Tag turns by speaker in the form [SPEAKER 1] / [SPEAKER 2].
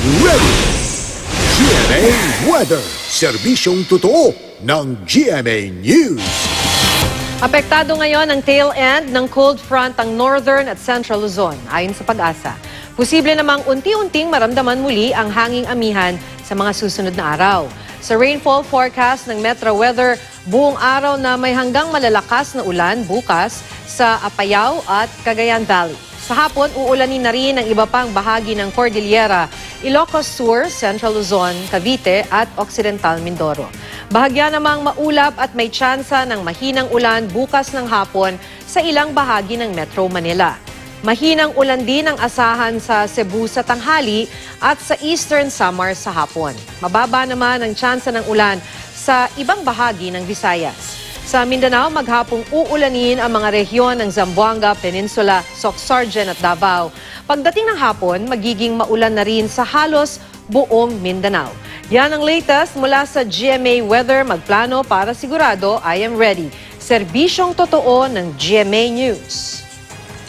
[SPEAKER 1] ready. GMA Weather, serbisyong totoo ng GMA News.
[SPEAKER 2] Apektado ngayon ang tail end ng cold front ang northern at central Luzon, ayon sa Pag-asa. Posible namang unti-unting maramdaman muli ang hanging amihan sa mga susunod na araw. Sa rainfall forecast ng Metro Weather, buong araw na may hanggang malalakas na ulan bukas sa Apayao at Cagayan Valley. Sa hapon, uulanin na rin ang iba pang bahagi ng Cordillera, Ilocos Sur, Central Luzon, Cavite at Occidental Mindoro. Bahagya namang maulap at may tsansa ng mahinang ulan bukas ng hapon sa ilang bahagi ng Metro Manila. Mahinang ulan din ang asahan sa Cebu sa tanghali at sa Eastern Samar sa hapon. Mababa naman ang tsansa ng ulan sa ibang bahagi ng Visayas. Sa Mindanao, maghapong uulanin ang mga rehiyon ng Zamboanga Peninsula, Soc-Sargen at Davao. Pagdating ng hapon, magiging maulan na rin sa halos buong Mindanao. Yan ang latest mula sa GMA Weather. Magplano para sigurado I am ready. Serbisyong totoo ng GMA News.